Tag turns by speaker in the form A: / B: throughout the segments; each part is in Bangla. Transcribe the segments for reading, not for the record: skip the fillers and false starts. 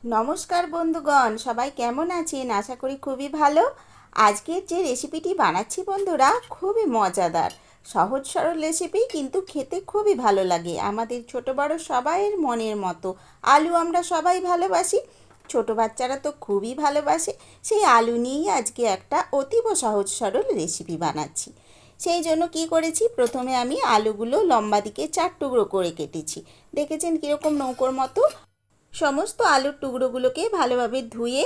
A: নমস্কার বন্ধুগণ, সবাই কেমন আছেন? আশা করি খুবই ভালো। আজকের যে রেসিপিটি বানাচ্ছি বন্ধুরা, খুবই মজাদার, সহজ সরল রেসিপি, কিন্তু খেতে খুবই ভালো লাগে। আমাদের ছোট বড় সবাইয়ের মনের মতো আলু আমরা সবাই ভালোবাসি, ছোট বাচ্চারা তো খুবই ভালোবাসে। সেই আলু নিয়েই আজকে একটা অতীব সহজ সরল রেসিপি বানাচ্ছি। সেই জন্য কি করেছি, প্রথমে আমি আলুগুলো লম্বা দিকে 4 টুকরো করে কেটেছি। দেখেছেন কীরকম নৌকোর মতো। সমস্ত আলুর টুকরোগুলোকে ভালোভাবে ধুয়ে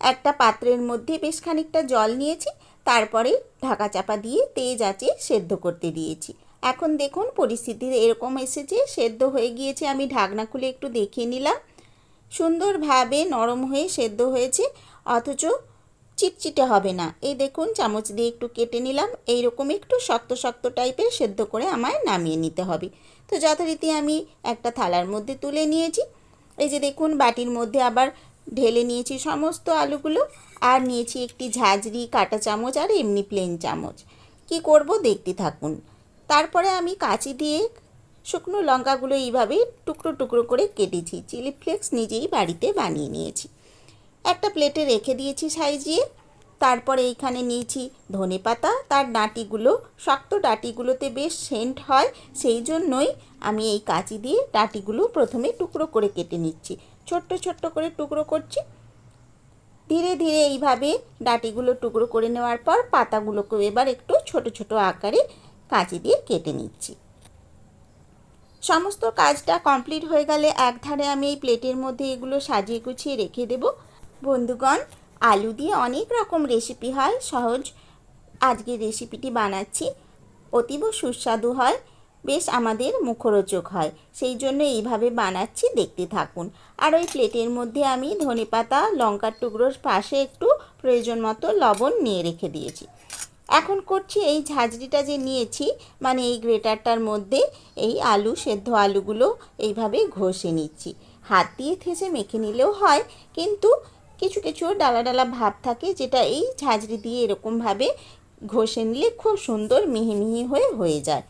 A: একটা পাত্রের মধ্যে বেশ খানিকটা জল নিয়েছি। তারপরে ঢাকা চাপা দিয়ে তেজ আঁচে সেদ্ধ করতে দিয়েছি। এখন দেখুন পরিস্থিতি এরকম এসেছে, সেদ্ধ হয়ে গিয়েছে। আমি ঢাকনা খুলে একটু দেখে নিলাম, সুন্দরভাবে নরম হয়ে সেদ্ধ হয়েছে, অথচ চিটচিটে হবে না। এই দেখুন চামচ দিয়ে একটু কেটে নিলাম। এইরকম একটু শক্ত শক্ত টাইপের সেদ্ধ করে আমায় নামিয়ে নিতে হবে। তো যথারীতি আমি একটা থালার মধ্যে তুলে নিয়েছি। এই যে দেখুন বাটির মধ্যে আবার ঢেলে নিয়েছি সমস্ত আলুগুলো, আর নিয়েছি একটি ঝাঁঝরি কাঁটা চামচ আর এমনি প্লেন চামচ। কি করব দেখতে থাকুন। তারপরে আমি কাঁচি দিয়ে শুকনো লঙ্কাগুলো এইভাবে টুকরো টুকরো করে কেটেছি। চিলি ফ্লেক্স নিজেই বাড়িতে বানিয়ে নিয়েছি, একটা প্লেটে রেখে দিয়েছি সাইজিয়ে। তারপরে এইখানে নিয়েছি ধনেপাতা, তার ডাঁটিগুলো, শক্ত ডাঁটিগুলোতে বেশ সেন্ট হয়, সেই জন্যই আমি এই কাঁচি দিয়ে ডাঁটিগুলো প্রথমে টুকরো করে কেটে নিচ্ছি। ছোট্ট ছোট্ট করে টুকরো করছি। ধীরে ধীরে এইভাবে ডাঁটিগুলো টুকরো করে নেওয়ার পর পাতাগুলোকেও এবার একটু ছোট ছোট আকারে কাঁচি দিয়ে কেটে নিচ্ছি। সমস্ত কাজটা কমপ্লিট হয়ে গেলে এক ধারে আমি এই প্লেটের মধ্যে এগুলো সাজিয়ে গুছিয়ে রেখে দেব। বন্ধুগণ, আলু দিয়ে অনেক রকম রেসিপি হয়, সহজ আজকের রেসিপিটি বানাচ্ছি। অতীব সুস্বাদু হয়, বেশ আমাদের মুখরোচক হয়, সেই জন্য এইভাবে বানাচ্ছি, দেখতে থাকুন। আর ওই প্লেটের মধ্যে আমি ধনেপাতা, লঙ্কার টুকরোর পাশে একটু প্রয়োজন মতো লবণ নিয়ে রেখে দিয়েছি। এখন করছি এই ঝাঁঝরিটা যে নিয়েছি, মানে এই গ্রেটারটার মধ্যে এই আলু, সেদ্ধ আলুগুলো এইভাবে ঘষে নিচ্ছি। হাত দিয়ে থেঁচে মেখে নিলেও হয়, কিন্তু কিছু কিছু ডালা ডালা ভাব থাকে, যেটা এই ঝাঁঝরি দিয়ে এরকমভাবে ঘষে নিলে খুব সুন্দর মিহি মিহি হয়ে যায়।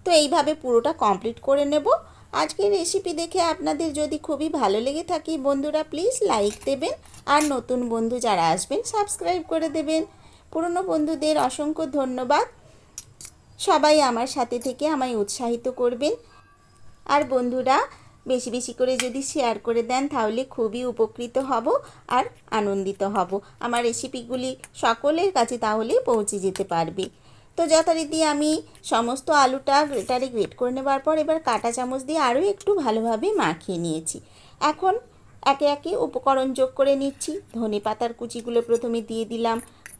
A: তো এইভাবে পুরোটা কমপ্লিট করে নেব। আজকের রেসিপি দেখে আপনাদের যদি খুবই ভালো লেগে থাকে বন্ধুরা, প্লিজ লাইক দেবেন, আর নতুন বন্ধু যারা আসবেন সাবস্ক্রাইব করে দেবেন। পুরনো বন্ধুদের অসংখ্য ধন্যবাদ। সবাই আমার সাথে থেকে আমায় উৎসাহিত করবেন। আর বন্ধুরা বেশি বেশি করে যদি শেয়ার করে দেন তাহলে খুবই উপকৃত হব আর আনন্দিত হব। আমার রেসিপিগুলি সকলের কাছে তাহলে পৌঁছে যেতে পারবে। তো যথারীতি আমি সমস্ত আলুটা গ্রেটারে গ্রেট করে নেবার পর এবার কাঁটা চামচ দিয়ে আরও একটু ভালোভাবে মাখিয়ে নিয়েছি। এখন একে একে উপকরণ যোগ করে নিচ্ছি। ধনেপাতার কুচিগুলো প্রথমে দিয়ে দিলাম,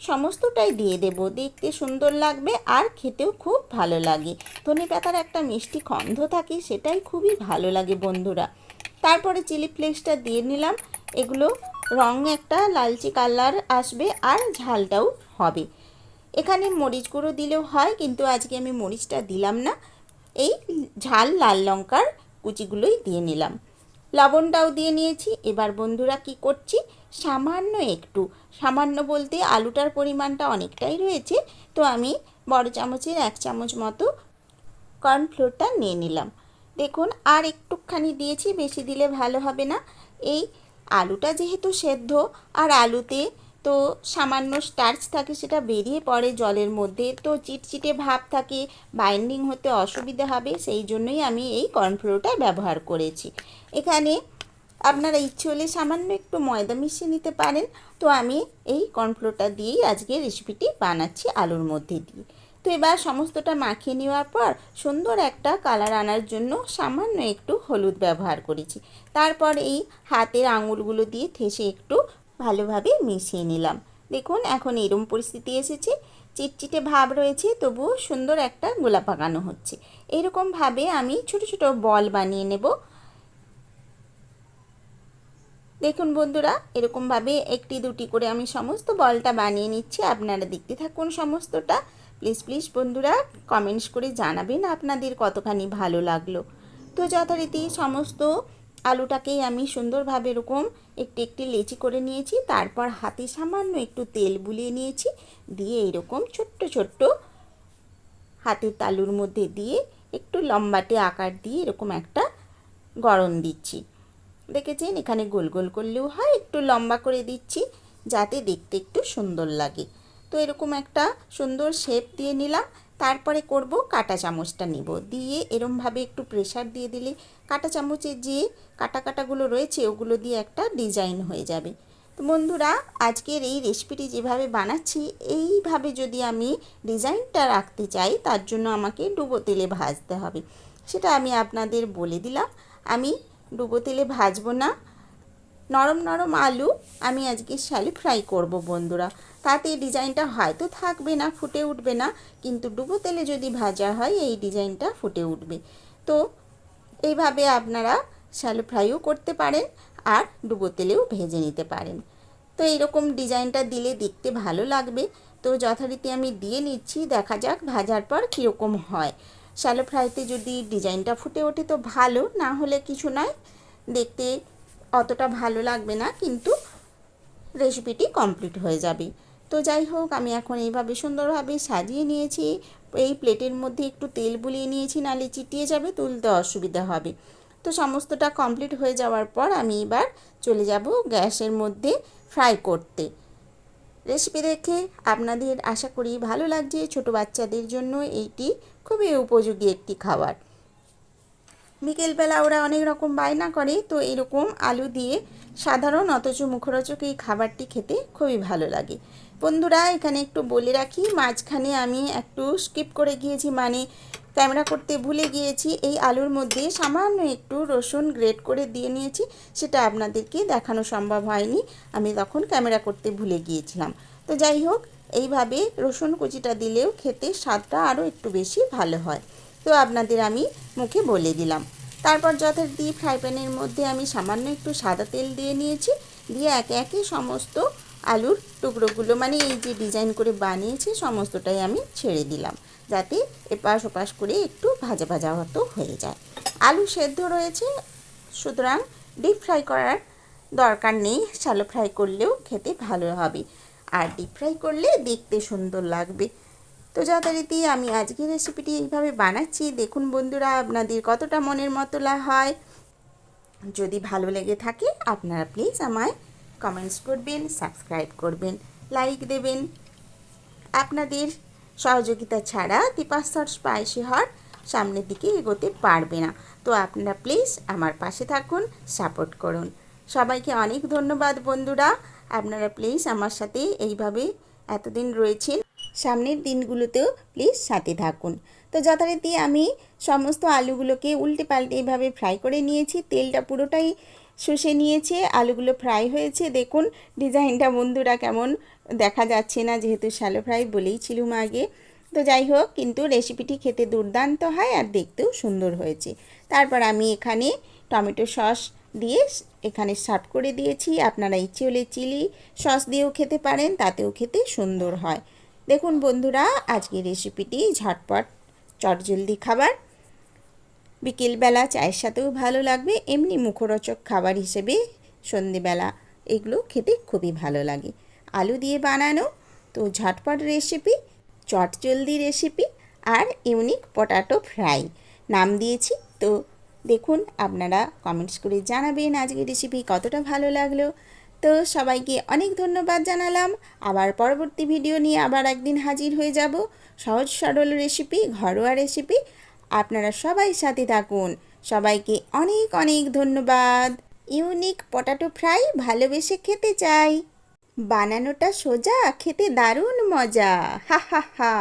A: সমস্তটাই দিয়ে দেব, দেখতে সুন্দর লাগবে আর খেতেও খুব ভালো লাগে। ধনেপাতার একটা মিষ্টি গন্ধ থাকে, সেটাই খুবই ভালো লাগে বন্ধুরা। তারপরে চিলি ফ্লেক্সটা দিয়ে নিলাম, এগুলো রং একটা লালচে কালার আসবে আর ঝালটাও হবে। এখানে মরিচ গুঁড়ো দিলেও হয়, কিন্তু আজকে আমি মরিচটা দিলাম না। এই ঝাল লাল লঙ্কার কুচিগুলোই দিয়ে নিলাম, লবণটাও দিয়ে নিয়েছি। এবার বন্ধুরা কি করছি, সামান্য বলতে আলুটার পরিমাণটা অনেকটাই রয়েছে, তো আমি বড় চামচের 1 চামচ মতো কর্নফ্লোরটা নিয়ে নিলাম। দেখুন আর একটুখানি দিয়েছি, বেশি দিলে ভালো হবে না। এই আলুটা যেহেতু সেদ্ধ, আর আলুতে তো সামান্য স্টার্চ থাকে, সেটা বেরিয়ে পড়ে জলের মধ্যে, তো চিটচিটে ভাব থাকে, বাইন্ডিং হতে অসুবিধা হবে, সেই জন্যই আমি এই কর্নফ্লোরটা ব্যবহার করেছি। এখানে আপনারা ইচ্ছে হলে সামান্য একটু ময়দা মিশিয়ে নিতে পারেন। তো আমি এই কর্নফ্লোরটা দিয়েই আজকে রেসিপিটি বানাচ্ছি আলুর মধ্যে দিয়ে। তো এবার সমস্তটা মাখিয়ে নেওয়ার পর সুন্দর একটা কালার আনার জন্য সামান্য একটু হলুদ ব্যবহার করেছি। তারপর এই হাতের আঙুলগুলো দিয়ে ঠেসে একটু ভালোভাবে মিশিয়ে নিলাম। দেখুন এখন এরম পরিস্থিতি এসেছে, চিটচিটে ভাব রয়েছে, তবুও সুন্দর একটা গোলা পাকানো হচ্ছে। এইরকমভাবে আমি ছোট ছোট বল বানিয়ে নেব। দেখুন বন্ধুরা, এরকমভাবে একটি দুটি করে আমি সমস্ত বলটা বানিয়ে নিচ্ছি। আপনারা দেখতে থাকুন সমস্তটা। প্লিজ প্লিজ বন্ধুরা কমেন্টস করে জানাবেন আপনাদের কতখানি ভালো লাগলো। তো যথারীতি সমস্ত আলুটাকেই আমি সুন্দরভাবে এরকম একটি একটি লেচি করে নিয়েছি। তারপর হাতে সামান্য একটু তেল বুলিয়ে নিয়েছি, দিয়ে এরকম ছোট্ট ছোট্ট হাতের তালুর মধ্যে দিয়ে একটু লম্বাটে আকার দিয়ে এরকম একটা গড়ন দিচ্ছি। দেখেছেন এখানে গোল গোল করলেও হয়, একটু লম্বা করে দিচ্ছি যাতে দেখতে একটু সুন্দর লাগে। তো এরকম একটা সুন্দর শেপ দিয়ে নিলাম। তারপরে করব কাঁটা চামচটা নিব, দিয়ে এরমভাবে একটু প্রেসার দিয়ে দিলে কাঁটা চামচের যে কাটা কাটাগুলো রয়েছে ওগুলো দিয়ে একটা ডিজাইন হয়ে যাবে। তো বন্ধুরা, আজকের এই রেসিপিটি যেভাবে বানাচ্ছি এইভাবে যদি আমি ডিজাইনটা রাখতে চাই তার জন্য আমাকে ডুবো তেলে ভাজতে হবে। সেটা আমি আপনাদের বলে দিলাম। আমি ডুবো তেলে ভাজবো না, নরম নরম আলু আমি আজকে শ্যালো ফ্রাই করব বন্ধুরা। তাতে ডিজাইনটা হয়তো থাকবে না, ফুটে উঠবে না, কিন্তু ডুবো তেলে যদি ভাজা হয় এই ডিজাইনটা ফুটে উঠবে। তো এইভাবে আপনারা শ্যালো ফ্রাইও করতে পারেন আর ডুবো তেলেও ভেজে নিতে পারেন। তো এইরকম ডিজাইনটা দিলে দেখতে ভালো লাগবে। তো যথারীতি আমি দিয়ে নিচ্ছি, দেখা যাক ভাজার পর কীরকম হয়। শ্যালো ফ্রাইতে যদি ডিজাইনটা ফুটে ওঠে তো ভালো, না হলে কিছু নয়, দেখতে অতটা ভালো লাগবে না, কিন্তু রেসিপিটি কমপ্লিট হয়ে যাবে। তো যাই হোক, আমি এখন এইভাবে সুন্দরভাবে সাজিয়ে নিয়েছি। এই প্লেটের মধ্যে একটু তেল বুলিয়ে নিয়েছি, নালে চিটিয়ে যাবে, তুলতে অসুবিধা হবে। তো সমস্তটা কমপ্লিট হয়ে যাওয়ার পর আমি এবার চলে যাব গ্যাসের মধ্যে ফ্রাই করতে। রেসিপি দেখে আপনাদের আশা করি ভালো লাগছে। ছোট বাচ্চাদের জন্য এইটি খুবই উপযোগী একটি খাবার। বিকেলবেলা ওরা অনেক রকম বায়না করে, তো এরকম আলু দিয়ে সাধারণ অথচ মুখরোচক এই খাবারটি খেতে খুবই ভালো লাগে। বন্ধুরা, এখানে একটু বলে রাখি, মাঝখানে আমি একটু স্কিপ করে গিয়েছি, মানে ক্যামেরা করতে ভুলে গিয়েছি। এই আলুর মধ্যে সামান্য একটু রসুন গ্রেট করে দিয়ে নিয়েছি, সেটা আপনাদেরকে দেখানো সম্ভব হয়নি, আমি তখন ক্যামেরা করতে ভুলে গিয়েছিলাম। তো যাই হোক, এইভাবে রসুন কুচিটা দিলেও খেতে স্বাদটা আরও একটু বেশি ভালো হয়। তো আপনাদের আমি মুখে বলে দিলাম। তারপর যথারীতি ফ্রাই প্যানের মধ্যে আমি সামান্য একটু সাদা তেল দিয়ে নিয়েছি, দিয়ে একে একে সমস্ত আলুর টুকরোগুলো, মানে এই যে ডিজাইন করে বানিয়েছি সমস্তটাই আমি ছেড়ে দিলাম, যাতে এপাশ ওপাশ করে একটু ভাজা ভাজা মতো হয়ে যায়। আলু সেদ্ধ রয়েছে, সুতরাং ডিপ ফ্রাই করার দরকার নেই, শ্যালো ফ্রাই করলেও খেতে ভালো হবে, আর ডিপ ফ্রাই করলে দেখতে সুন্দর লাগবে। তো যথারীতি আমি আজকের রেসিপিটি এইভাবে বানাচ্ছি। দেখুন বন্ধুরা, আপনাদের কতটা মনের মতলা হয়। যদি ভালো লেগে থাকে আপনারা প্লিজ আমায় কমেন্টস করবেন, সাবস্ক্রাইব করবেন, লাইক দেবেন। আপনাদের সহযোগিতা ছাড়া দীপাস্থর স্পাইসি হট সামনের দিকে এগোতে পারবে না। তো আপনারা প্লিজ আমার পাশে থাকুন, সাপোর্ট করুন। সবাইকে অনেক ধন্যবাদ বন্ধুরা, আপনারা প্লিজ আমার সাথে এইভাবে এতদিন রয়েছেন, সামনের দিনগুলোতেও প্লিজ সাথে থাকুন। তো যথারীতি আমি সমস্ত আলুগুলোকে উল্টে পাল্টে এইভাবে ফ্রাই করে নিয়েছি, তেলটা পুরোটাই শুষে নিয়েছে, আলুগুলো ফ্রাই হয়েছে। দেখুন ডিজাইনটা বন্ধুরা কেমন দেখা যাচ্ছে না, যেহেতু শ্যালো ফ্রাই বলেই ছিলুম আগে। তো যাই হোক, কিন্তু রেসিপিটি খেতে দুর্দান্ত হয় আর দেখতেও সুন্দর হয়েছে। তারপর আমি এখানে টমেটো সস দিয়ে এখানে সার্ভ করে দিয়েছি। আপনারা ইচ্ছে হলে চিলি সস দিয়েও খেতে পারেন, তাতেও খেতে সুন্দর হয়। দেখুন বন্ধুরা, আজকের রেসিপিটি ঝটপট চটজলদি খাবার, বিকেলবেলা চায়ের সাথেও ভালো লাগবে, এমনি মুখরোচক খাবার হিসেবে সন্ধেবেলা এগুলো খেতে খুবই ভালো লাগে। আলু দিয়ে বানানো তো ঝটপট রেসিপি, চটজলদি রেসিপি, আর ইউনিক পটাটো ফ্রাই নাম দিয়েছি। তো দেখুন, আপনারা কমেন্টস করে জানাবেন আজকের রেসিপি কতটা ভালো লাগলো। তো সবাইকে অনেক ধন্যবাদ জানালাম। আবার পরবর্তী ভিডিও নিয়ে আবার একদিন হাজির হয়ে যাব, সহজ সরল রেসিপি, ঘরোয়া রেসিপি। আপনারা সবাই সাথে থাকুন। সবাইকে অনেক অনেক ধন্যবাদ। ইউনিক পটাটো ফ্রাই ভালোবেসে খেতে চাই, বানানোটা সোজা, খেতে দারুণ মজা, হা হা হা।